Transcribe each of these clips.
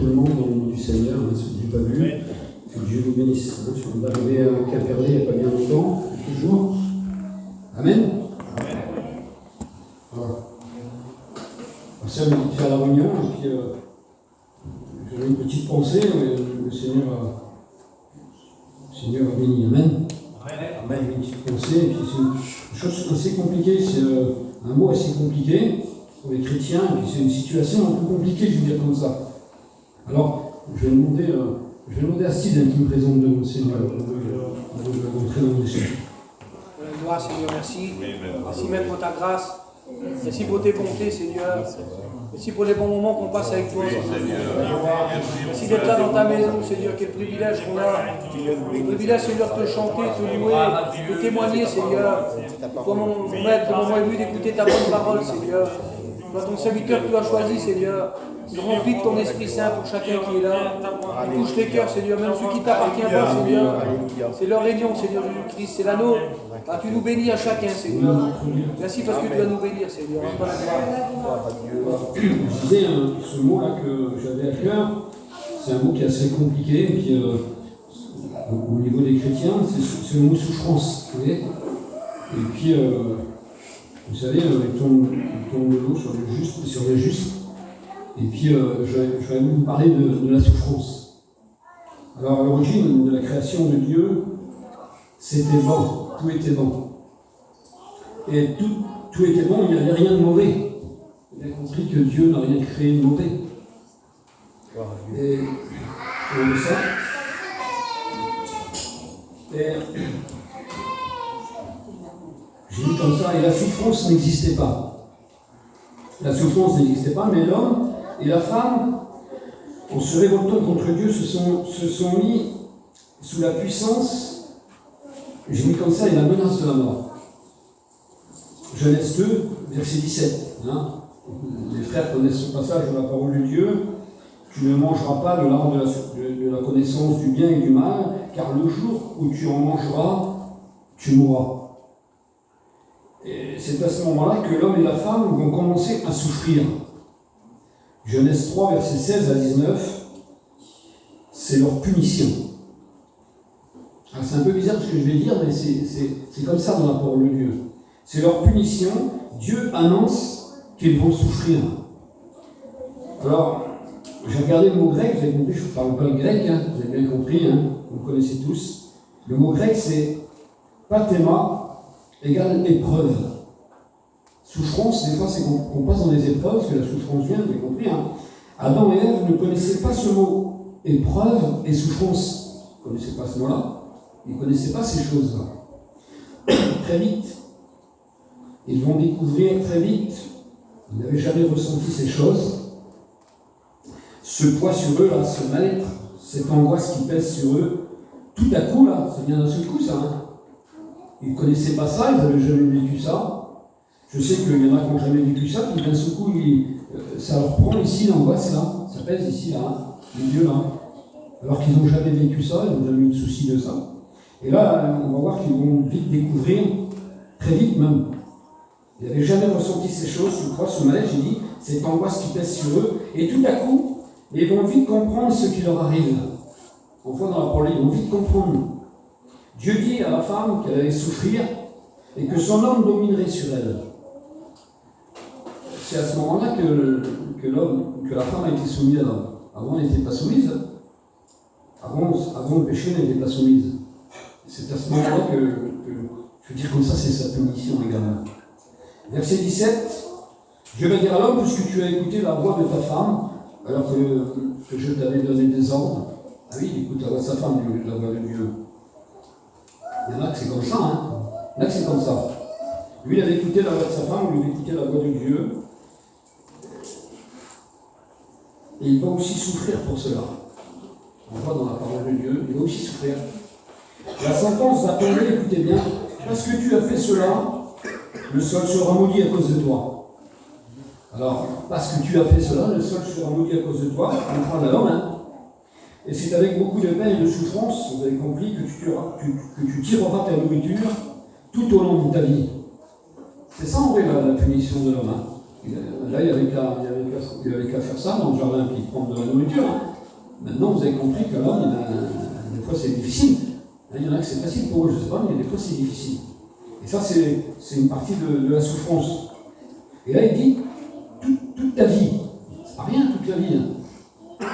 tout le monde dans le nom du Seigneur, hein, ceux que je n'ai pas vu. Que Dieu vous bénisse. Hein, je suis arrivé à Quimperlé il n'y a pas bien longtemps, quelques jours. Amen. Voilà. Ça m'a dit de faire la réunion, et puis j'avais une petite pensée, le Seigneur a béni. Amen. Amen. Une petite pensée, et puis c'est une chose assez compliquée, c'est un mot assez compliqué pour les chrétiens, et puis c'est une situation un peu compliquée, je veux dire comme ça. Alors, je vais demander à Steve qui me présente de mon Seigneur. On va entrer dans les choses. Gloire, Seigneur, merci. Merci même pour ta grâce. Merci pour tes bontés, Seigneur. Merci pour les bons moments qu'on passe avec toi, Seigneur. Merci d'être là dans ta maison, Seigneur. Quel privilège qu'on a. Quel privilège, Seigneur, de te chanter, de te louer, de témoigner, Seigneur. Toi, mon maître, le moment est venu d'écouter ta bonne parole, Seigneur. Toi, ton serviteur que tu as choisi, Seigneur. Il remplit de ton Esprit Saint pour chacun qui est là. Il touche les cœurs, Seigneur, même ceux qui ne t'appartiennent pas, Seigneur. C'est leur réunion, Seigneur Jésus-Christ, c'est la nôtre. Ah, tu nous bénis à chacun, Seigneur. Merci parce que tu vas nous bénir, Seigneur. Je disais ce mot-là que j'avais à cœur, c'est un mot qui est assez compliqué, et puis au niveau des chrétiens, c'est le mot souffrance. Vous voyez. Et puis, vous savez, il tombe de l'eau sur les justes. Et puis, je vais vous parler de la souffrance. Alors, à l'origine de la création de Dieu, c'était bon, tout était bon. Et tout était bon, il n'y avait rien de mauvais. Vous avez compris que Dieu n'a rien créé de mauvais. Et on le sait. Et j'ai dit comme ça, et la souffrance n'existait pas. La souffrance n'existait pas, mais l'homme et la femme, en se révoltant contre Dieu, se sont mis sous la puissance, j'ai mis comme ça, et la menace de la mort. Genèse 2, verset 17. Hein. Les frères connaissent ce passage de la parole de Dieu. Tu ne mangeras pas de l'arbre de la connaissance du bien et du mal, car le jour où tu en mangeras, tu mourras. Et c'est à ce moment-là que l'homme et la femme vont commencer à souffrir. Genèse 3, versets 16 à 19, c'est leur punition. Alors c'est un peu bizarre ce que je vais dire, mais c'est comme ça dans la parole de Dieu. C'est leur punition. Dieu annonce qu'ils vont souffrir. Alors, j'ai regardé le mot grec, vous avez compris, je ne parle pas le grec, hein, vous avez bien compris, hein, vous le connaissez tous. Le mot grec, c'est pathéma égale épreuve. Souffrance, des fois, c'est qu'on passe dans des épreuves, parce que la souffrance vient, vous avez compris. Hein. Adam et Ève ne connaissaient pas ce mot épreuve et souffrance. Ils ne connaissaient pas ce mot-là. Ils ne connaissaient pas ces choses-là. Très vite, ils vont découvrir très vite, ils n'avaient jamais ressenti ces choses. Ce poids sur eux, là, ce mal-être, cette angoisse qui pèse sur eux, tout à coup, là, ça vient d'un seul coup, ça. Hein. Ils ne connaissaient pas ça, ils n'avaient jamais vécu ça. Je sais qu'il y en a qui n'ont jamais vécu ça, puis d'un seul coup, ça leur prend ici l'angoisse, là, ça pèse ici, là, hein, les yeux, là. Alors qu'ils n'ont jamais vécu ça, ils n'ont jamais eu de souci de ça. Et là, on va voir qu'ils vont vite découvrir, très vite même. Ils n'avaient jamais ressenti ces choses, ce poids, ce mal-être, j'ai dit, cette angoisse qui pèse sur eux, et tout à coup, ils vont vite comprendre ce qui leur arrive. On voit dans la parole, ils vont vite comprendre. Dieu dit à la femme qu'elle allait souffrir et que son homme dominerait sur elle. C'est à ce moment-là que la femme a été soumise à l'homme. Avant, elle n'était pas soumise. Avant, le péché n'était pas soumise. C'est à ce moment-là que je veux dire comme ça, c'est sa punition également. Verset 17, Dieu va dire à l'homme, puisque tu as écouté la voix de ta femme, alors que je t'avais donné des ordres. Ah oui, il écoute la voix de sa femme, la voix de Dieu. Il y en a que c'est comme ça, hein. Il y en a que c'est comme ça. Lui, il avait écouté la voix de sa femme, lui, il avait écouté la voix de Dieu. Et il va aussi souffrir pour cela. On voit dans la parole de Dieu, il va aussi souffrir. La sentence va tomber, écoutez bien, parce que tu as fait cela, le sol sera maudit à cause de toi. Alors, parce que tu as fait cela, le sol sera maudit à cause de toi, on parle de l'homme, hein. Et c'est avec beaucoup de peine et de souffrance, vous avez compris, que tu tireras ta nourriture tout au long de ta vie. C'est ça en vrai la punition de l'homme. Hein. Là, il avait qu'à faire ça dans le jardin, puis prendre de la nourriture. Hein. Maintenant, vous avez compris que l'homme, des fois, c'est difficile. Il y en a que c'est facile pour eux, je ne sais pas, mais des fois, c'est difficile. Et ça, c'est une partie de la souffrance. Et là, il dit, toute ta vie, c'est pas rien, toute la vie. Hein.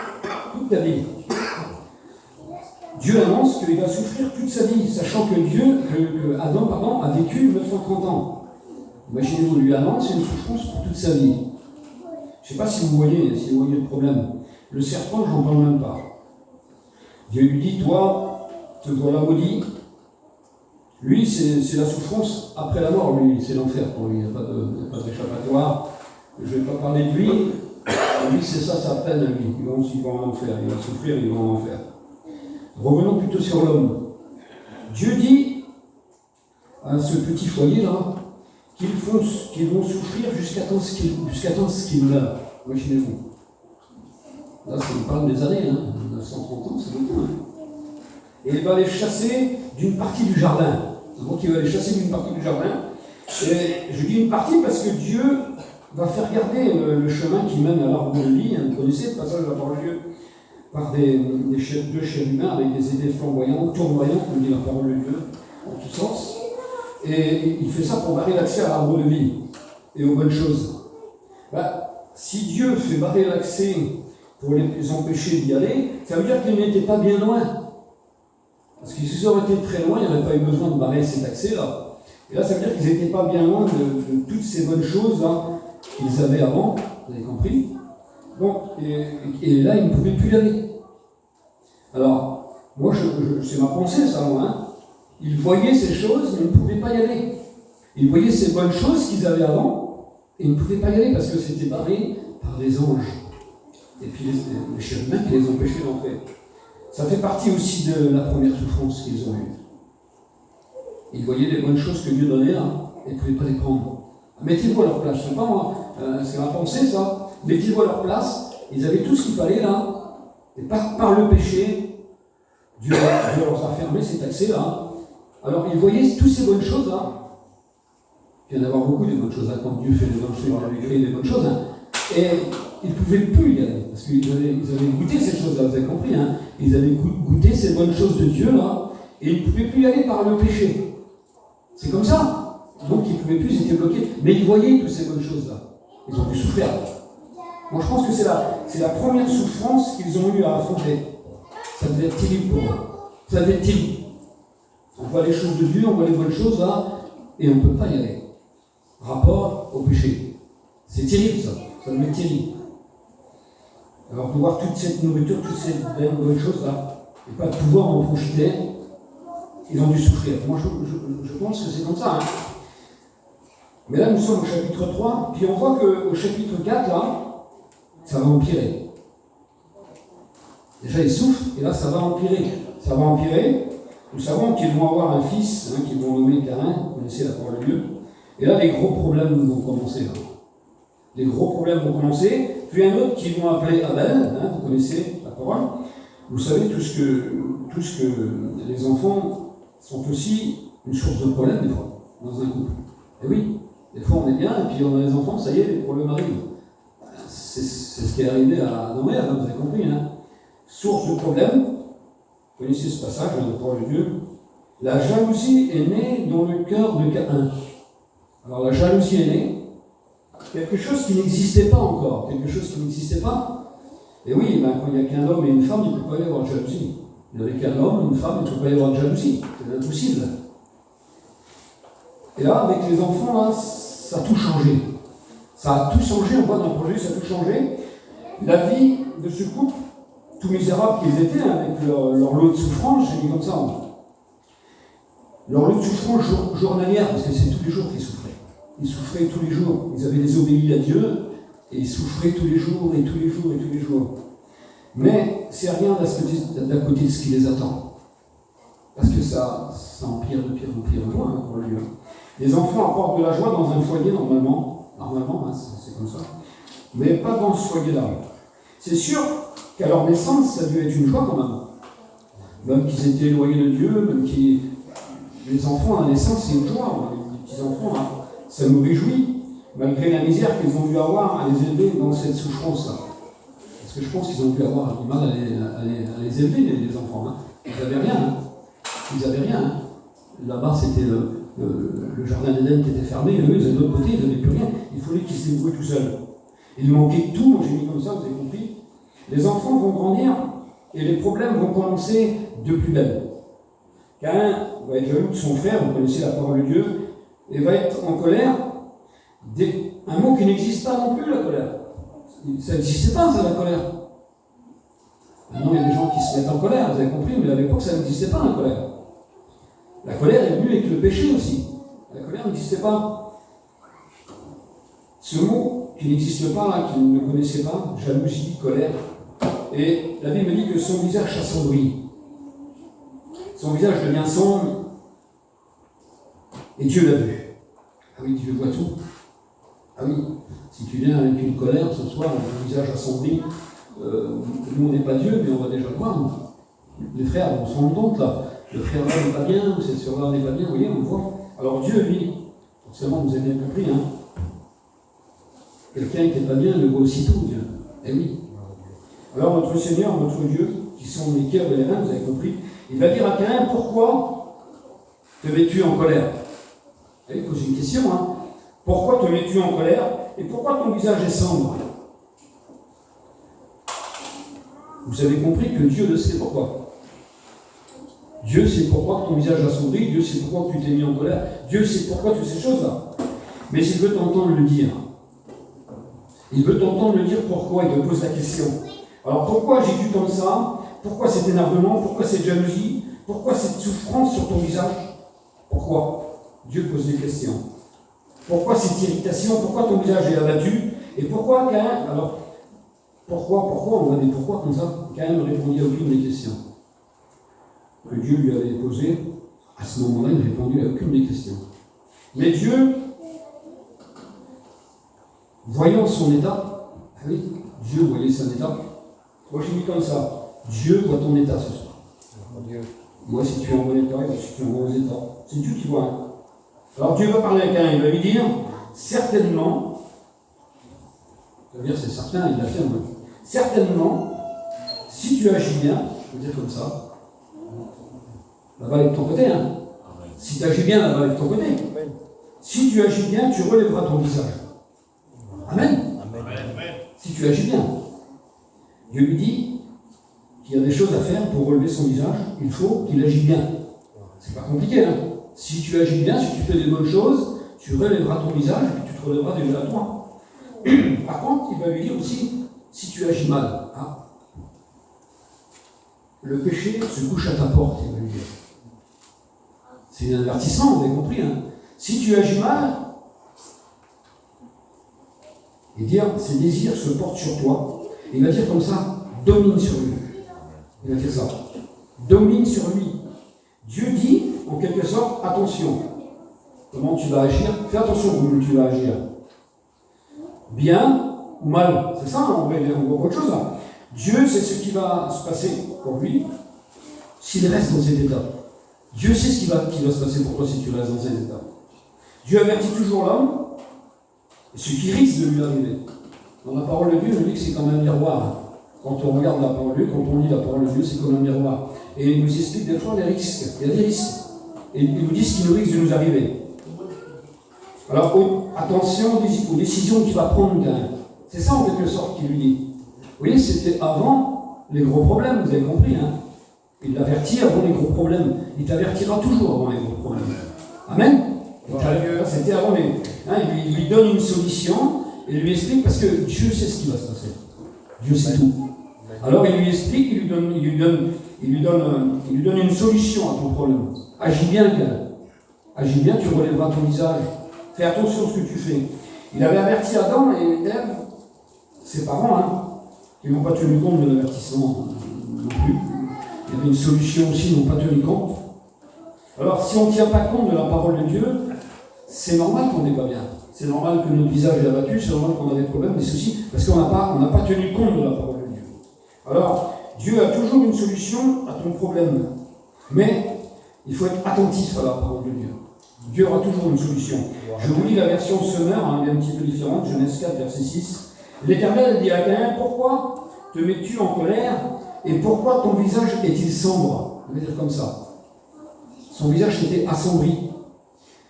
Toute ta vie. Dieu annonce qu'il va souffrir toute sa vie, sachant que Adam a vécu 930 ans. Imaginez-vous, lui annonce une souffrance pour toute sa vie. Je ne sais pas si vous voyez le problème. Le serpent, je n'en parle même pas. Dieu lui dit, toi, te voilà maudit. Lui, c'est la souffrance après la mort, lui, c'est l'enfer pour lui, il n'y a pas d'échappatoire. Je ne vais pas parler de lui. Lui, c'est ça sa peine à lui. Il va en enfer, il va souffrir, il va en enfer. Revenons plutôt sur l'homme. Dieu dit à ce petit foyer-là qu'ils vont souffrir jusqu'à temps ce qu'ils meurent. Imaginez-vous. Là, ça nous parle des années, 930 ans, c'est beaucoup. Et il va les chasser d'une partie du jardin. Donc il va les chasser d'une partie du jardin. Et je dis une partie parce que Dieu va faire garder le chemin qui mène à l'arbre de vie. Vous connaissez le passage de la parole de Dieu par deux chérubins avec des épées flamboyantes, tournoyantes, comme dit la parole de Dieu, en tous sens. Et il fait ça pour barrer l'accès à l'arbre de vie et aux bonnes choses. Si Dieu fait barrer l'accès pour les empêcher d'y aller, ça veut dire qu'ils n'étaient pas bien loin. Parce que s'ils auraient été très loin, il n'y aurait pas eu besoin de barrer cet accès-là. Et là, ça veut dire qu'ils n'étaient pas bien loin de toutes ces bonnes choses qu'ils avaient avant, vous avez compris. Donc, et là, ils ne pouvaient plus y aller. Alors, moi, c'est ma pensée, ça, moi. Hein. Ils voyaient ces choses, mais ils ne pouvaient pas y aller. Ils voyaient ces bonnes choses qu'ils avaient avant, et ils ne pouvaient pas y aller parce que c'était barré par les anges. Et puis les chérubins qui les empêchaient d'entrer. Ça fait partie aussi de la première souffrance qu'ils ont eue. Ils voyaient les bonnes choses que Dieu donnait là, et ils ne pouvaient pas les prendre. Mettez-vous à leur place, c'est pas moi, c'est ma pensée ça. Mettez-vous à leur place, ils avaient tout ce qu'il fallait là, et par le péché, Dieu leur a fermé cet accès là. Alors ils voyaient toutes ces bonnes choses là. Il y en a beaucoup de bonnes choses là, quand Dieu fait des bonnes choses, il avait créé des bonnes choses. Hein. Et ils ne pouvaient plus y aller, parce qu'ils avaient goûté ces choses-là, vous avez compris, hein. Ils avaient goûté ces bonnes choses de Dieu là, et ils ne pouvaient plus y aller par le péché. C'est comme ça. Donc ils ne pouvaient plus, ils étaient bloqués. Mais ils voyaient toutes ces bonnes choses-là. Ils ont dû souffrir. Moi je pense que c'est la première souffrance qu'ils ont eu à affronter. Ça devait être terrible pour eux. Ça devait être terrible. On voit les choses de Dieu, on voit les bonnes choses là, et on ne peut pas y aller. Rapport au péché. C'est terrible ça. Ça devait être terrible. Alors de voir toute cette nourriture, toutes ces bonnes choses là, et pas de pouvoir en profiter, ils ont dû souffrir. Moi je pense que c'est comme ça. Hein. Mais là nous sommes au chapitre 3, puis on voit qu'au chapitre 4 là, ça va empirer. Déjà ils souffrent, et là ça va empirer. Ça va empirer. Nous savons qu'ils vont avoir un fils, qu'ils vont nommer Caïn, vous connaissez la parole de Dieu. Et là les gros problèmes vont commencer. Là. Les gros problèmes vont commencer. Puis un autre qui vont appeler Abel, vous connaissez la parole. Vous savez tout ce que les enfants sont aussi une source de problème des fois, dans un couple. Et oui, des fois on est bien, et puis on a des enfants, ça y est, les problèmes arrivent. C'est ce qui est arrivé à Noé, vous avez compris. Hein. Source de problème, vous connaissez ce passage dans la parole de Dieu. La jalousie est née dans le cœur de Caïn. Alors la jalousie est née. Quelque chose qui n'existait pas encore, quelque chose qui n'existait pas. Et oui, quand il n'y a qu'un homme et une femme, il ne peut pas y avoir de jalousie. Il n'y avait qu'un homme, une femme, il ne peut pas y avoir de jalousie. C'est impossible. Et là, avec les enfants, là, ça a tout changé. Ça a tout changé, on voit dans le projet, ça a tout changé. La vie de ce couple, tout misérable qu'ils étaient, avec leur lot de souffrance, j'ai dit comme ça. Leur lot de souffrance journalière, parce que c'est tous les jours qu'ils souffraient. Ils souffraient tous les jours. Ils avaient désobéi à Dieu et ils souffraient tous les jours et tous les jours et tous les jours. Mais c'est rien d'à côté de ce qui les attend. Parce que ça empire de pire en pire loin pour lui. Les enfants apportent de la joie dans un foyer normalement, c'est comme ça. Mais pas dans ce foyer-là. C'est sûr qu'à leur naissance, ça a dû être une joie quand même. Même qu'ils étaient éloignés de Dieu, même les enfants à la naissance, c'est une joie. Les petits enfants, ça nous réjouit. malgré la misère qu'ils ont dû avoir à les élever dans cette souffrance-là. Parce que je pense qu'ils ont dû avoir du mal à les élever, les enfants. Hein. Ils n'avaient rien. Hein. Ils n'avaient rien. Hein. Là-bas, c'était le jardin d'Éden qui était fermé. Eux, ils avaient de l'autre côté, ils n'avaient plus rien. Il fallait qu'ils se débrouillent tout seuls. Il manquait de tout, j'ai mis comme ça, vous avez compris. Les enfants vont grandir et les problèmes vont commencer de plus belle. Caïn va être jaloux de son frère, vous connaissez la parole de Dieu, et va être en colère. Un mot qui n'existe pas non plus, la colère. Ça n'existait pas, ça, la colère. Maintenant, il y a des gens qui se mettent en colère, vous avez compris, mais à l'époque, ça n'existait pas, la colère. La colère est venue avec le péché aussi. La colère n'existait pas. Ce mot qui n'existe pas, là, qu'ils ne connaissaient pas, jalousie, colère, et la Bible dit que son visage s'assombrit. Son visage devient sombre, et Dieu l'a vu. Ah oui, Dieu voit tout. Ah oui, si tu viens avec une colère ce soir, un visage assombri, nous on n'est pas Dieu, mais on va déjà le voir. Les frères, on se rend compte là, le frère là n'est pas bien, ou cette soeur là n'est pas bien, vous voyez, on le voit. Alors Dieu, lui, forcément vous avez bien compris, hein. Quelqu'un qui n'est pas bien le voit aussitôt, Dieu. Eh oui. Alors notre Seigneur, notre Dieu, qui sont les cœurs et les reins, vous avez compris, il va dire à Caïn, pourquoi te mets-tu en colère? Vous allez poser une question, hein. Pourquoi te mets-tu en colère et pourquoi ton visage est sombre? Vous avez compris que Dieu le sait pourquoi. Dieu sait pourquoi ton visage a sombré, Dieu sait pourquoi tu t'es mis en colère, Dieu sait pourquoi toutes ces choses-là. Mais il veut t'entendre le dire. Il veut t'entendre le dire pourquoi, il te pose la question. Alors pourquoi j'ai-tu comme ça? Pourquoi cet énervement? Pourquoi cette jalousie? Pourquoi cette souffrance sur ton visage? Pourquoi? Dieu pose des questions. Pourquoi cette irritation? Pourquoi ton visage est abattu? Et pourquoi Caïn? Alors, pourquoi? On va dire pourquoi comme ça? Caïn ne répondit à aucune des questions que Dieu lui avait posées. À ce moment-là, il ne répondit à aucune des questions. Mais Dieu, voyant son état, ah oui, Dieu voyait son état. Moi, je dis comme ça, Dieu voit ton état ce soir. Moi, si tu es en bon état, si tu es en mauvais état, c'est Dieu qui voit. Hein. Alors Dieu va parler à Caïn, il va lui dire, certainement, c'est-à-dire c'est certain, il l'affirme, certainement, si tu agis bien, je veux dire comme ça, la balle est de ton côté, hein. Si tu agis bien, la balle est de ton côté. Si tu agis bien, tu relèveras ton visage. Amen. Si tu agis bien. Dieu lui dit qu'il y a des choses à faire pour relever son visage, il faut qu'il agisse bien. C'est pas compliqué, hein. Si tu agis bien, si tu fais des bonnes choses, tu relèveras ton visage et tu te relèveras déjà à toi. Par contre, il va lui dire aussi, si tu agis mal, hein, le péché se couche à ta porte, il va lui dire. C'est un avertissement, vous avez compris. Hein. Si tu agis mal, et dire, ses désirs se portent sur toi, il va dire comme ça, domine sur lui. Il va dire ça. Domine sur lui. Dieu dit, en quelque sorte, attention. Comment tu vas agir? Fais attention comment tu vas agir. Bien ou mal. C'est ça, on voit autre chose là. Dieu sait ce qui va se passer pour lui s'il reste dans cet état. Dieu sait ce qui va se passer pour toi si tu restes dans cet état. Dieu avertit toujours l'homme et ce qui risque de lui arriver. Dans la parole de Dieu, on dit que c'est comme un miroir. Quand on regarde la parole de Dieu, quand on lit la parole de Dieu, c'est comme un miroir. Et il nous explique des fois les risques. Il y a des risques. Et il nous dit ce qui nous risque de nous arriver. Alors, attention aux décisions que tu vas prendre, Caïn. C'est ça en quelque sorte qu'il lui dit. Vous voyez, c'était avant les gros problèmes, vous avez compris. Hein. Il l'avertit avant les gros problèmes. Il t'avertira toujours avant les gros problèmes. Amen. C'était avant les... Hein, il lui donne une solution et il lui explique parce que Dieu sait ce qui va se passer. Dieu sait tout. Alors il lui explique, il lui donne une solution à ton problème. Agis bien, Caïn. Agis bien, tu relèveras ton visage. Fais attention à ce que tu fais. Il avait averti Adam et Ève, ses parents, hein, qui n'ont pas tenu compte de l'avertissement non plus. Il y avait une solution aussi, ils n'ont pas tenu compte. Alors, si on ne tient pas compte de la parole de Dieu, c'est normal qu'on n'est pas bien. C'est normal que notre visage est abattu, c'est normal qu'on a des problèmes, des soucis, parce qu'on n'a pas tenu compte de la parole de Dieu. Alors, Dieu a toujours une solution à ton problème. Mais il faut être attentif à la parole de Dieu. Dieu aura toujours une solution. Je vous lis la version Semeur, hein, elle est un petit peu différente, Genèse 4, verset 6. L'Éternel dit à Caïn, pourquoi te mets-tu en colère et pourquoi ton visage est-il sombre? On va dire comme ça. Son visage était assombri.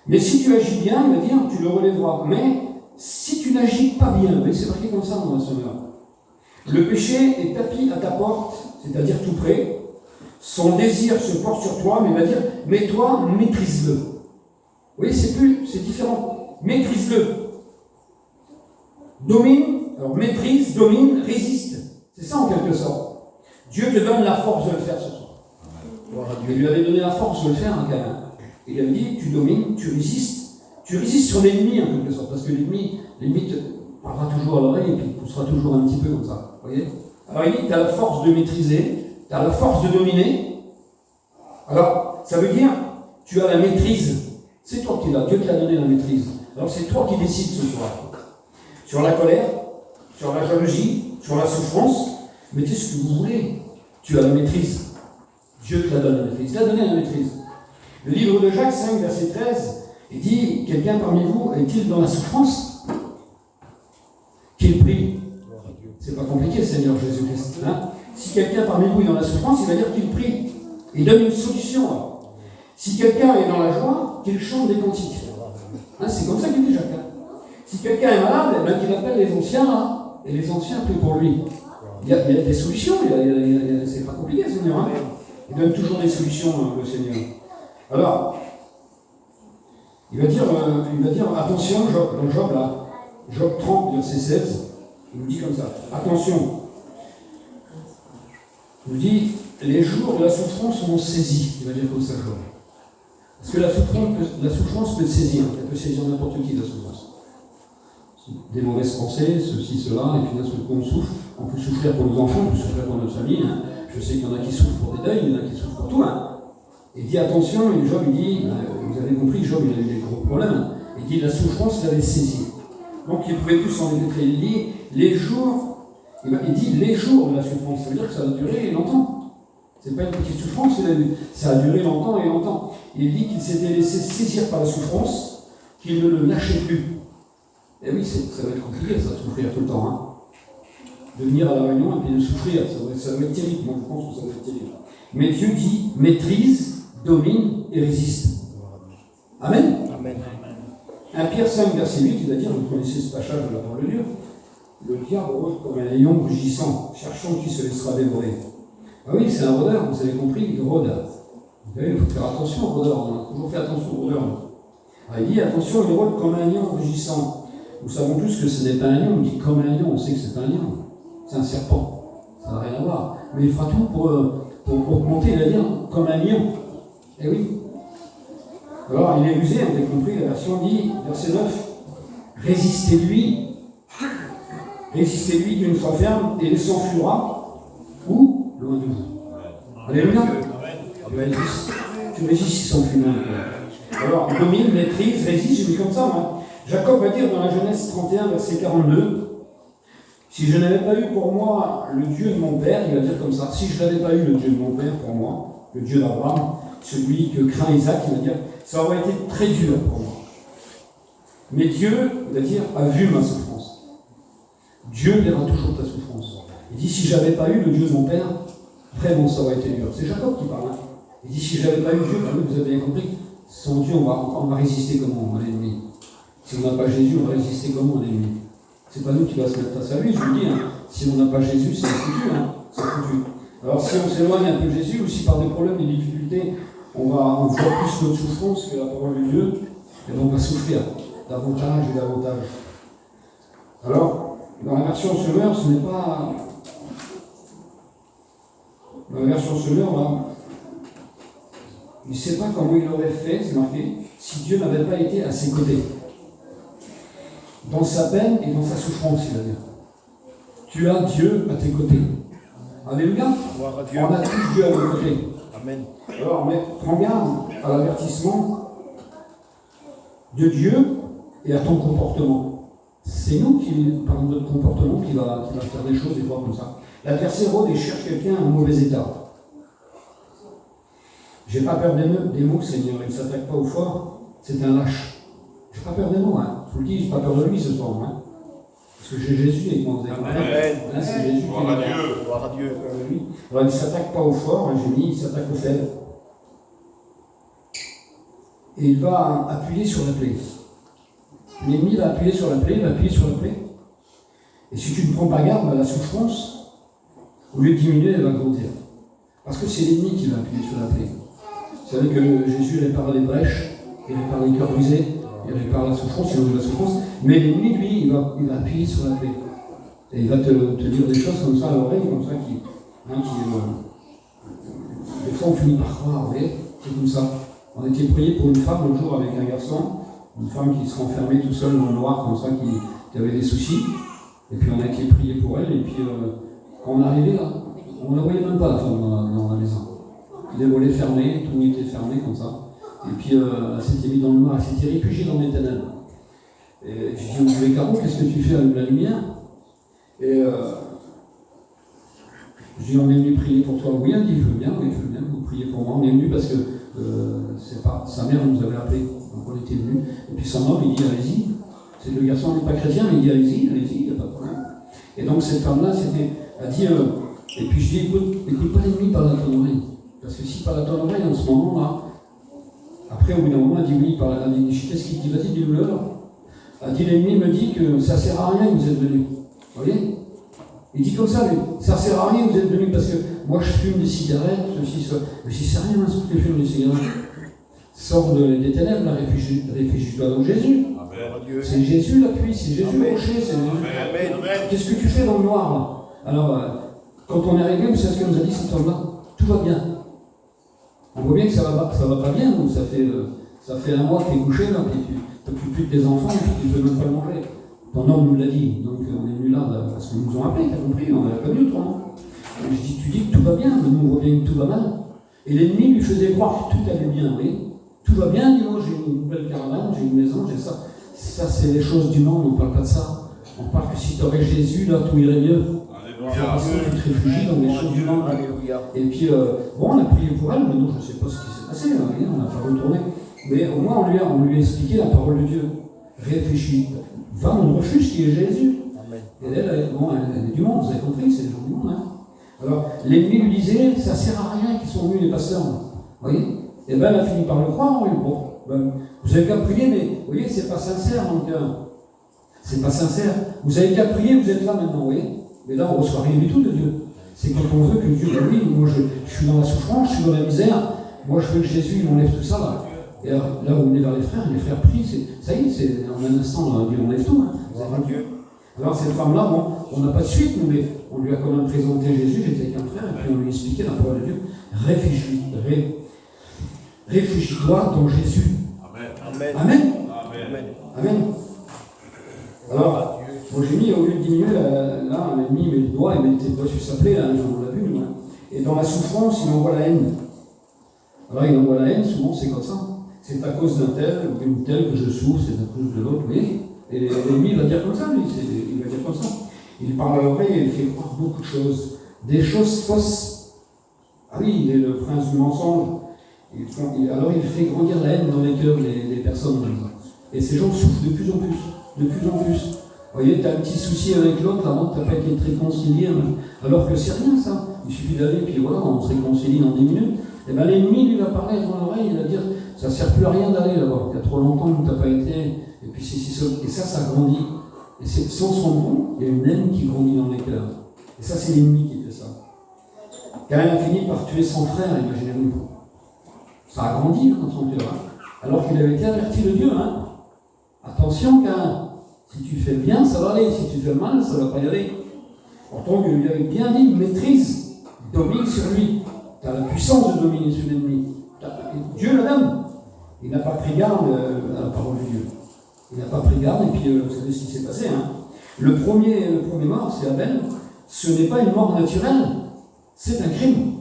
Mais si tu agis bien, il va dire, tu le relèveras. Mais si tu n'agis pas bien, vous voyez, c'est marqué comme ça dans la Semeur. Le péché est tapis à ta porte, c'est-à-dire tout près. Son désir se porte sur toi, mais il va dire, mais toi, maîtrise-le. Vous voyez, c'est différent. Maîtrise-le. Domine, alors maîtrise, domine, résiste. C'est ça en quelque sorte. Dieu te donne la force de le faire ce soir. Il lui avait donné la force de le faire, hein, quand même. Il lui avait dit, tu domines, tu résistes sur l'ennemi en quelque sorte, parce que l'ennemi te parlera toujours à l'oreille et puis poussera toujours un petit peu comme ça. Vous voyez? Alors il dit, tu as la force de maîtriser, tu as la force de dominer. Alors, ça veut dire, tu as la maîtrise. C'est toi qui l'as, Dieu te l'a donné la maîtrise. Alors c'est toi qui décides ce soir. Sur la colère, sur la jalousie, sur la souffrance, mettez ce que vous voulez. Tu as la maîtrise. Dieu te la donne la maîtrise. Il t'a donné la maîtrise. Le livre de Jacques 5, verset 13, il dit, quelqu'un parmi vous est-il dans la souffrance? Qu'il prie. C'est pas compliqué, Seigneur Jésus-Christ. Hein? Si quelqu'un parmi vous est dans la souffrance, il va dire qu'il prie. Il donne une solution. Si quelqu'un est dans la joie, qu'il chante des cantiques. Hein, c'est comme ça qu'il dit Jacques. Hein? Si quelqu'un est malade, eh bien, qu'il appelle les anciens, hein, et les anciens prient pour lui. Il y a des solutions, c'est pas compliqué, Seigneur. Hein? Il donne toujours des solutions, le Seigneur. Alors, il va dire attention, dans Job, là, Job 30, verset 16, il nous dit comme ça, attention, il nous dit, les jours de la souffrance m'ont saisi, il va dire comme ça, Job. Parce que la souffrance peut te saisir, elle peut saisir n'importe qui, la souffrance. Des mauvaises pensées, ceci, cela, et puis d'un seul coup on souffre. On peut souffrir pour nos enfants, on peut souffrir pour notre famille. Hein. Je sais qu'il y en a qui souffrent pour des deuils, il y en a qui souffrent pour tout. Hein. Il dit attention, et Job il dit, vous avez compris, Job il a eu des gros problèmes. Il dit la souffrance l'avait saisi. Donc il ne pouvait plus s'en détruire. Il dit les jours, il dit les jours de la souffrance, ça veut dire que ça va durer longtemps. C'est pas une petite souffrance, ça a duré longtemps et longtemps. Il dit qu'il s'était laissé saisir par la souffrance, qu'il ne le lâchait plus. Et oui, ça va être compliqué, ça, de souffrir tout le temps. Hein. De venir à la réunion et puis de souffrir, ça va être terrible. Moi, je pense que ça va être terrible. Mais Dieu dit maîtrise, domine et résiste. Amen. Amen. 1 Pierre 5, verset 8, il va dire, vous connaissez ce passage de la parole de Dieu, le diable rôde comme un lion rugissant, cherchant qui se laissera dévorer. Ah oui, c'est un rôdeur, vous avez compris, il rôde. Vous savez, il faut faire attention au rôdeur, on a toujours fait attention au rôdeur. Alors, il dit, attention, il rôde comme un lion rugissant. Nous savons tous que ce n'est pas un lion, on dit comme un lion, on sait que c'est un lion. C'est un serpent, ça n'a rien à voir. Mais il fera tout pour augmenter, il va dire, comme un lion. Eh oui. Alors, il est rusé, on a compris, la version dit, verset 9, résistez-lui d'une fois ferme, et il s'enfuira, ou loin de vous. Alléluia. Tu résistes, il s'enfuit loin de toi. Alors, domine, maîtrise, résiste, j'ai mis comme ça, moi. Jacob va dire dans la Genèse 31, verset 42, si je n'avais pas eu pour moi le Dieu de mon père, il va dire comme ça, si je n'avais pas eu le Dieu de mon père pour moi, le Dieu d'Abraham, celui que craint Isaac, il va dire, ça aurait été très dur pour moi. Mais Dieu, il va dire, a vu ma souffrance. Dieu verra toujours ta souffrance. Il dit, si je n'avais pas eu le Dieu de mon père, vraiment ça aurait été dur. C'est Jacob qui parle. Hein. Il dit, si je n'avais pas eu Dieu, vous avez bien compris, sans Dieu, on va résister comment à l'ennemi. Si on n'a pas Jésus, on va résister comment à l'ennemi? C'est pas nous qui va se mettre face à lui, je vous le dis. Hein. Si on n'a pas Jésus, c'est foutu. Hein. C'est foutu. Alors si on s'éloigne un peu de Jésus, ou si par des problèmes, des difficultés, on voit plus notre souffrance que la parole de Dieu, et donc on va souffrir davantage et davantage. Alors, dans la version Semeur, ce n'est pas... Dans la version Semeur, là, il ne sait pas comment il aurait fait, c'est marqué, si Dieu n'avait pas été à ses côtés. Dans sa peine et dans sa souffrance, il va dire. Tu as Dieu à tes côtés. Alléluia. On a tous Dieu à nos côtés. Amen. Alors, mais prends garde à l'avertissement de Dieu et à ton comportement. C'est nous qui, par notre comportement, qui va faire des choses et voir comme ça. L'adversaire rôde et cherche quelqu'un en mauvais état. J'ai pas peur des mots, Seigneur, il ne s'attaque pas au fort, c'est un lâche. Je n'ai pas peur des mots, hein. Je vous le dis, je n'ai pas peur de lui ce soir, hein. Parce que j'ai Jésus avec moi. Amen. Là, c'est Jésus qui est là. Gloire à Dieu. Oui. Alors, il ne s'attaque pas au fort, hein, j'ai mis, il s'attaque au faible. Et il va appuyer sur la plaie. L'ennemi va appuyer sur la plaie, il va appuyer sur la plaie. Et si tu ne prends pas garde, la souffrance, au lieu de diminuer, elle va grandir. Parce que c'est l'ennemi qui va appuyer sur la plaie. Vous savez que Jésus répare les brèches, il répare les cœurs brisés, il répare la souffrance, il enlève la souffrance. Mais l'ennemi, lui, il va appuyer sur la plaie. Et il va te dire des choses comme ça à l'oreille, comme ça, des fois on finit par croire, vous voyez, c'est comme ça. On était prié pour une femme l'autre jour avec un garçon, une femme qui se renfermait tout seul dans le noir, comme ça, qui avait des soucis. Et puis on a été prié pour elle, et puis quand on est arrivé là, on ne la voyait même pas la femme dans la maison. Les volets fermés, tout était fermé comme ça. Et puis elle s'était mise dans le noir, elle s'était réfugiée dans les ténèbres. Et j'ai dit, mais Caro, qu'est-ce que tu fais avec la lumière? Et je dis, on est venu prier pour toi. Oui, elle dit, je veux bien, vous priez pour moi. On est venu parce que sa mère nous avait appelé, donc on était venus. Et puis son homme, il dit, allez-y. C'est le garçon n'est pas chrétien, mais il dit, allez-y, il n'y a pas de problème. Et donc cette femme-là, a dit, et puis je dis, écoute pas l'ennemi par la ton oreille. Parce que si par la ton oreille, en ce moment-là, après au bout d'un moment, elle dit, oui, par la qu'est-ce qu'il dit? Vas-y, dis-le alors. Elle dit, l'ennemi me dit que ça ne sert à rien que vous êtes venus. Vous voyez? Il dit comme ça, lui, ça ne sert à rien que vous êtes venus parce que moi je fume des cigarettes, ceci, ça. Mais si c'est rien, ce que je fume des cigarettes. Sors des ténèbres, là, réfugie-toi dans Jésus. C'est Jésus l'appui, c'est Jésus le rocher, c'est Jésus. Qu'est-ce que tu fais dans le noir là? Alors, quand on est arrivé, vous savez ce qu'elle nous a dit cette femme-là? Tout va bien. On voit bien que ça va pas bien, donc ça fait un mois que tu es couché, là, puis tu t'occupes plus de tes enfants, puis tu ne peux même pas manger. Ton homme nous l'a dit, donc on est venu là parce qu'ils nous ont appelés, t'as compris, on n'avait pas vu autrement. Et je dis, tu dis que tout va bien, mais nous on voit bien que tout va mal. Et l'ennemi lui faisait croire que tout allait bien, oui. Tout va bien, dis-moi, j'ai une belle caravane, j'ai une maison, j'ai ça. Ça, c'est les choses du monde, on ne parle pas de ça. On parle que si tu aurais Jésus, là, tout irait mieux. Parce que tu te réfugies dans les choses du monde. Et puis, bon, on a prié pour elle, mais non, je ne sais pas ce qui s'est passé, là, on n'a pas retourné. Mais au moins, on lui a expliqué la parole de Dieu. Réfléchis. Va dans le refuge qui est Jésus. Amen. Et elle est du monde, vous avez compris, c'est les gens du monde. Hein. Alors, l'ennemi lui disait, ça ne sert à rien qu'ils sont venus les pasteurs. Vous voyez? Et bien, elle a fini par le croire, oui. Bon, ben, vous avez qu'à prier, mais vous voyez, c'est pas sincère, donc c'est pas sincère. Vous avez qu'à prier, vous êtes là maintenant, vous voyez? Mais là, on ne reçoit rien du tout de Dieu. C'est quand on veut que Dieu, ben oui, moi je suis dans la souffrance, je suis dans la misère, moi je veux que Jésus il m'enlève tout ça là. Et alors, là où on est vers les frères prient, ça y est, c'est en un instant, là, Dieu enlève tout. Hein. Dieu. Alors cette femme-là, bon, on n'a pas de suite, mais on lui a quand même présenté Jésus, j'étais avec un frère, et puis on lui a expliqué la parole de Dieu. Réfugie-toi dans Jésus. Amen. Amen. Amen. Amen. Alors, bon, j'ai mis, au lieu de diminuer, là, l'ennemi met le doigt, il met le doigt sur sa plaie, hein, on l'a vu, nous. Hein. Et dans la souffrance, il envoie la haine. Alors il envoie la haine, souvent c'est comme ça. C'est à cause d'un tel ou d'une telle que je souffre, c'est à cause de l'autre, vous voyez. Et l'ennemi va dire comme ça, lui, il va dire comme ça. Il parle à l'oreille et il fait croire beaucoup de choses. Des choses fausses. Ah oui, il est le prince du mensonge. Alors il fait grandir la haine dans les cœurs des personnes. Et ces gens souffrent de plus en plus. De plus en plus. Vous voyez, tu as un petit souci avec l'autre, avant tu n'as pas été réconcilié. Alors que c'est rien ça. Il suffit d'aller, puis voilà, on se réconcilie dans 10 minutes. Et bien l'ennemi lui va parler dans l'oreille, il va dire ça ne sert plus à rien d'aller là-bas. Il y a trop longtemps que tu n'as pas été. Et puis et ça grandit. Et sans son nom, il y a une haine qui grandit dans les cœurs. Et ça, c'est l'ennemi qui fait ça. Caïn a fini par tuer son frère, imaginez-vous. Ça a grandi dans son cœur. Hein. Alors qu'il avait été averti de Dieu. Hein. Attention, Caïn. Si tu fais bien, ça va aller. Si tu fais mal, ça ne va pas y aller. Pourtant, il lui avait bien dit, maîtrise, domine sur lui. Tu as la puissance de dominer sur l'ennemi. Dieu le donne. Il n'a pas pris garde à la parole de Dieu. Il n'a pas pris garde, et puis vous savez ce qui s'est passé. Hein. Le premier mort, c'est Abel. Ce n'est pas une mort naturelle, c'est un crime.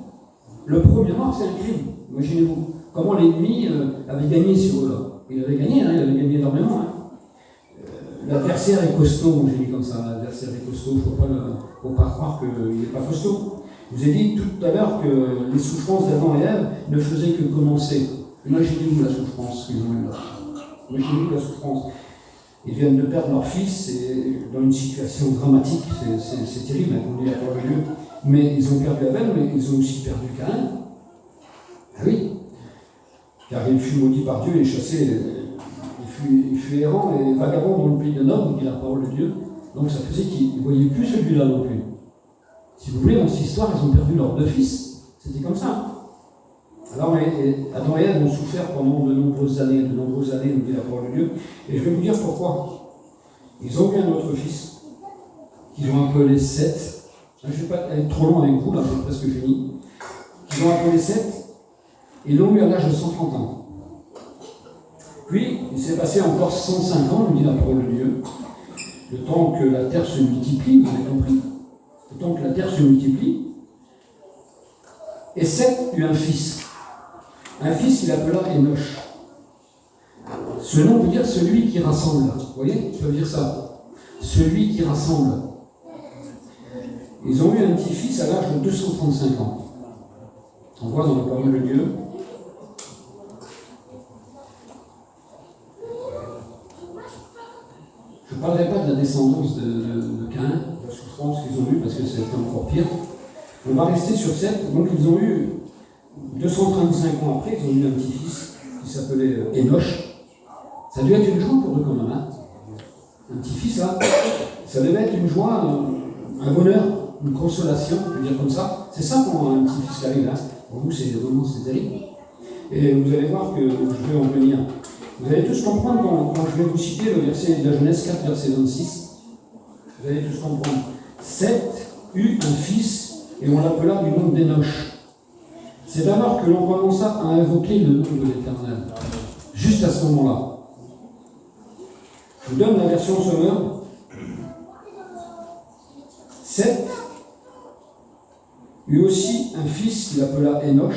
Le premier mort, c'est un crime. Imaginez-vous comment l'ennemi avait gagné sur eux là. Il avait gagné, hein, il avait gagné énormément. Hein. L'adversaire est costaud, j'ai dit comme ça. L'adversaire est costaud, il ne faut pas croire qu'il n'est pas costaud. Je vous ai dit tout à l'heure que les souffrances d'Adam et Ève ne faisaient que commencer. Imaginez-vous la souffrance qu'ils ont eue là. Imaginez la souffrance. Ils viennent de perdre leur fils et dans une situation dramatique, c'est terrible, hein, on dit la parole de Dieu. Mais ils ont perdu Abel, mais ils ont aussi perdu Caïn. Ah oui, car il fut maudit par Dieu et chassé, il fut errant et vagabond dans le pays de Nod, dit la parole de Dieu. Donc ça faisait qu'ils ne voyaient plus celui-là non plus. Si vous voulez, dans cette histoire, ils ont perdu leurs 2 fils. C'était comme ça. Alors, Adam et Ève ont souffert pendant de nombreuses années, nous dit la parole de Dieu. Et je vais vous dire pourquoi. Ils ont eu un autre fils, qu'ils ont appelé Seth. Je ne vais pas être trop long avec vous, là, j'ai presque fini. Qu'ils ont appelé Seth, et l'ont eu à l'âge de 130 ans. Puis, il s'est passé encore 105 ans, nous dit la parole de Dieu. Le temps que la terre se multiplie, vous avez compris? Le temps que la terre se multiplie. Et Seth eut un fils. Un fils qu'il appela Enoch. Ce nom veut dire celui qui rassemble. Vous voyez, ça veut dire ça. Celui qui rassemble. Ils ont eu un petit-fils à l'âge de 235 ans. On voit dans la parole de Dieu. Je ne parlerai pas de la descendance de Caïn, de la souffrance qu'ils ont eue, parce que c'était encore pire. On va rester sur Seth. Donc ils ont eu 235 ans après, ils ont eu un petit-fils qui s'appelait Enoch. Ça devait être une joie pour eux quand même. Hein. Un petit-fils, là, ça devait être une joie, un bonheur, une consolation, on peut dire comme ça. C'est ça quand un petit-fils arrive. Hein. Pour vous, c'est terrible. Et vous allez voir que je vais en venir. Vous allez tous comprendre quand je vais vous citer le verset de la Genèse 4, verset 26. Vous allez tous comprendre. Seth eut un fils et on l'appela du nom d'Enoch. C'est alors que l'on commença à invoquer le nom de l'Éternel. Juste à ce moment-là. Je vous donne la version Sommeur. Seth eut aussi un fils qu'il appela Enoch.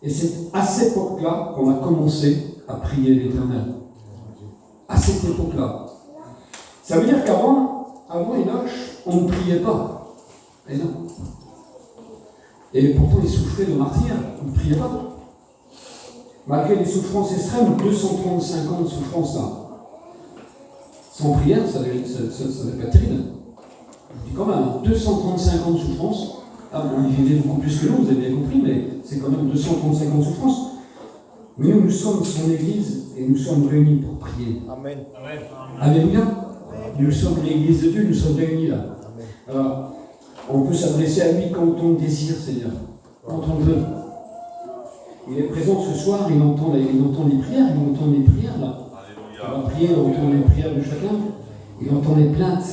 Et c'est à cette époque-là qu'on a commencé à prier l'Éternel. À cette époque-là. Ça veut dire qu'avant Enoch, on ne priait pas. Et non. Et pourtant, il souffrait de martyrs, on ne priait pas. Malgré les souffrances extrêmes, 235 ans de souffrance là. Sans prière, ça devait pas être terrible. Je dis quand même, 235 ans de souffrance. Ah, on y vivait beaucoup plus que nous, vous avez bien compris, mais c'est quand même 235 ans de souffrance. Mais nous sommes son Église et nous sommes réunis pour prier. Amen. Alléluia. Nous sommes l'Église de Dieu, nous sommes réunis là. Alors, on peut s'adresser à lui quand on désire, Seigneur, quand on veut. Il est présent ce soir, il entend les prières, là. On va prier, on entend les prières de chacun, il entend les plaintes.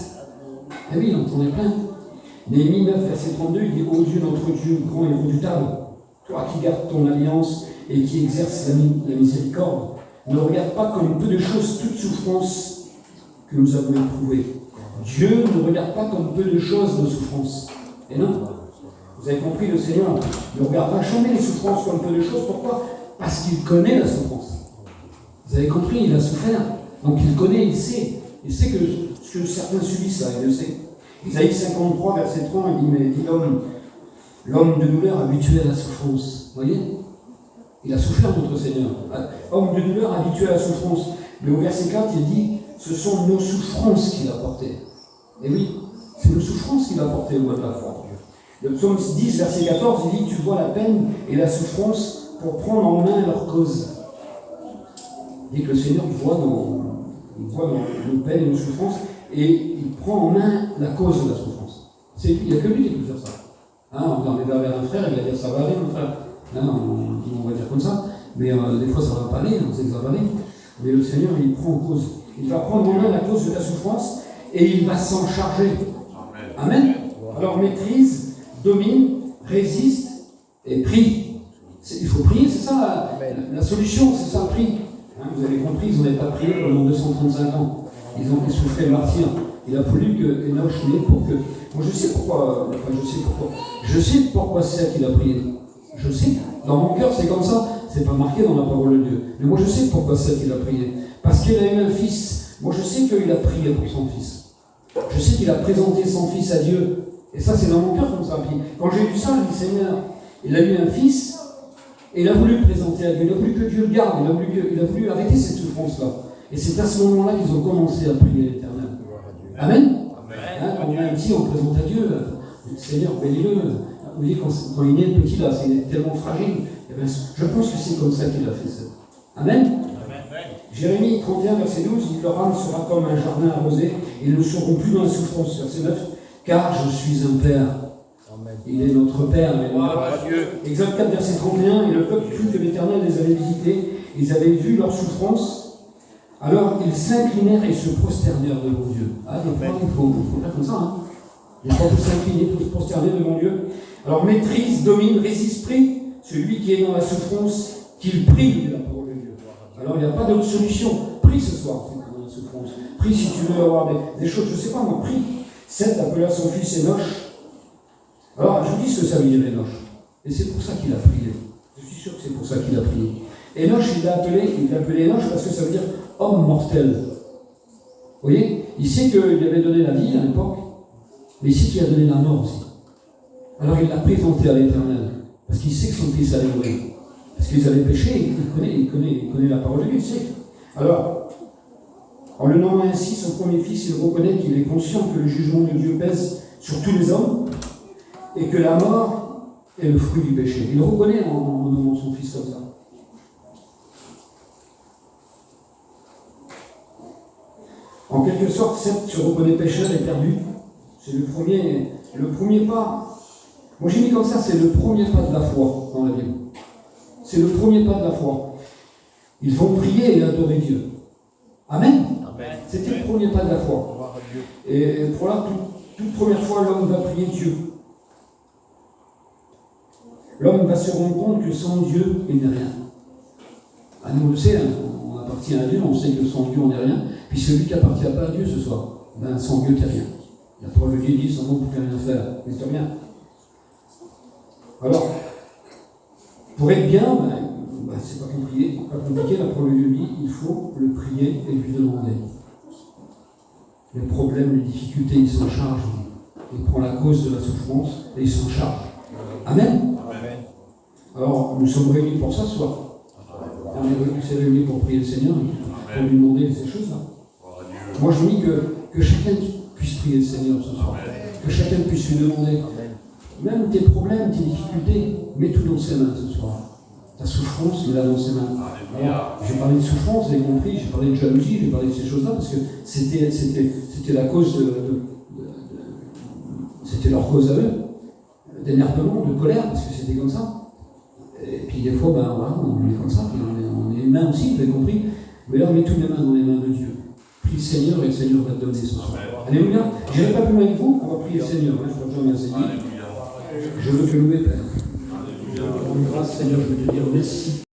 Ah oui, il entend les plaintes. Néhémie 9, verset 32, il dit « Ô Dieu, notre Dieu, grand et redoutable, toi qui gardes ton alliance et qui exerces la miséricorde, ne regarde pas comme peu de choses toute souffrance que nous avons éprouvée. Dieu ne regarde pas comme peu de choses nos souffrances. » Et non, vous avez compris, le Seigneur ne regardera jamais les souffrances comme peu de choses. Pourquoi? Parce qu'il connaît la souffrance. Vous avez compris, il a souffert. Donc il connaît, il sait. Il sait que ce que certains subissent, là, il le sait. Isaïe 53, verset 3, il dit, mais dit l'homme de douleur habitué à la souffrance. Vous voyez? Il a souffert, notre Seigneur. Homme de douleur habitué à la souffrance. Mais au verset 4, il dit, ce sont nos souffrances qu'il a portées. Et oui, c'est nos souffrances qu'il a portées au bout de la foi. Le psaume 10, verset 14, il dit, tu vois la peine et la souffrance pour prendre en main leur cause. Il dit que le Seigneur voit dans nos peines et nos souffrances, et il prend en main la cause de la souffrance. Il n'y a que lui qui peut faire ça. Hein, on va vers un frère, il va dire ça va aller, mon frère. Hein, on va dire comme ça, mais des fois ça ne va pas aller, on sait que ça va aller. Mais le Seigneur, il prend en cause. Il va prendre en main la cause de ta souffrance et il va s'en charger. Amen. Alors maîtrise, domine, résiste et prie. Il faut prier, c'est ça la solution, c'est ça, prie. Hein, vous avez compris, ils n'avaient pas prié pendant 235 ans. Ils ont souffert le martyr. Il a fallu que Enoch naisse pour que. Moi je sais pourquoi. Je sais pourquoi c'est ça qu'il a prié. Je sais. Dans mon cœur, c'est comme ça. C'est pas marqué dans la parole de Dieu. Mais moi je sais pourquoi c'est ça qu'il a prié. Parce qu'il a eu un fils. Moi je sais qu'il a prié pour son fils. Je sais qu'il a présenté son fils à Dieu. Et ça, c'est dans mon cœur comme ça. Puis, quand j'ai lu ça, je dis Seigneur, il a eu un fils. Et il a voulu le présenter à Dieu. Il a voulu que Dieu le garde. Il a voulu arrêter cette souffrance-là. Et c'est à ce moment-là qu'ils ont commencé à prier l'Éternel. Amen. Hein, quand on a un petit, on présente à Dieu. Seigneur, bénis-le. Vous voyez, quand il est petit, là, c'est tellement fragile. Eh bien, je pense que c'est comme ça qu'il a fait ça. Amen. Jérémie 31, verset 12, il leur âme sera comme un jardin arrosé, et ils ne seront plus dans la souffrance. Verset 9, car je suis un Père. Amen. Il est notre Père. Exode 4, verset 31, et le peuple crut que l'Éternel les avait visités, ils avaient vu leur souffrance, alors ils s'inclinèrent et se prosternèrent devant Dieu. Ah, des fois, il faut faire comme ça. Hein. Il faut s'incliner, il faut se prosterner devant Dieu. Alors maîtrise, domine, résiste, prie, celui qui est dans la souffrance, qu'il prie de la parole de Dieu. Alors il n'y a pas d'autre solution. Prie ce soir, dans la souffrance. Prie si tu veux avoir des choses, je ne sais pas moi, prie. Seth appela son fils Énoch. Alors je vous dis ce que ça veut dire Énoch. Et c'est pour ça qu'il a prié. Je suis sûr que c'est pour ça qu'il a prié. Énoch, il l'a appelé Énoch parce que ça veut dire homme mortel. Vous voyez, il sait qu'il avait donné la vie à l'époque, mais il sait qu'il a donné la mort aussi. Alors il l'a présenté à l'Éternel, parce qu'il sait que son fils allait mourir. Parce qu'ils avaient péché, il connaît la parole de Dieu, il sait. Alors, en le nommant ainsi son premier fils, il reconnaît qu'il est conscient que le jugement de Dieu pèse sur tous les hommes, et que la mort est le fruit du péché. Il le reconnaît en nommant son fils comme ça. En quelque sorte, Seth se reconnaît pécheur et perdu. C'est le premier pas. Moi j'ai mis comme ça, c'est le premier pas de la foi dans la Bible. C'est le premier pas de la foi. Ils vont prier et adorer Dieu. Amen. Amen. C'était le premier pas de la foi. Et pour là, toute première fois, l'homme va prier Dieu. L'homme va se rendre compte que sans Dieu, il n'est rien. Ah, nous on le sait, hein, on appartient à Dieu, on sait que sans Dieu, on n'est rien. Puis celui qui n'appartient pas à Dieu ce soir, ben, sans Dieu, tu n'es rien. La parole de Dieu dit, sans moi, vous ne pouvez rien faire. Mais c'est rien. Alors, pour être bien, c'est pas compliqué, la parole de Dieu dit, il faut le prier et lui demander. Les problèmes, les difficultés, il s'en charge. Il prend la cause de la souffrance et il s'en charge. Amen. Amen. Alors, nous sommes réunis pour ça ce soir. On est réunis pour prier le Seigneur, pour lui demander ces choses-là. Moi, je dis que chacun puisse prier le Seigneur ce soir. Que chacun puisse lui demander. Même tes problèmes, tes difficultés, mets tout dans ses mains ce soir. Ta souffrance, mets-la dans ses mains. Alors, j'ai parlé de souffrance, vous avez compris, j'ai parlé de jalousie, j'ai parlé de ces choses-là, parce que c'était la cause c'était leur cause à eux, d'énervement, de colère, parce que c'était comme ça. Et puis des fois, voilà, on est comme ça, puis on est humain aussi, vous avez compris. Mais là, on met toutes les mains dans les mains de Dieu. Prie le Seigneur et le Seigneur va te donner ce soir. Alléluia. Je n'irai pas plus loin avec vous, on va prier le Seigneur. Je crois que Jean m'a enseigné. Je veux te louer, Père. Grâce, Seigneur, je veux te dire merci.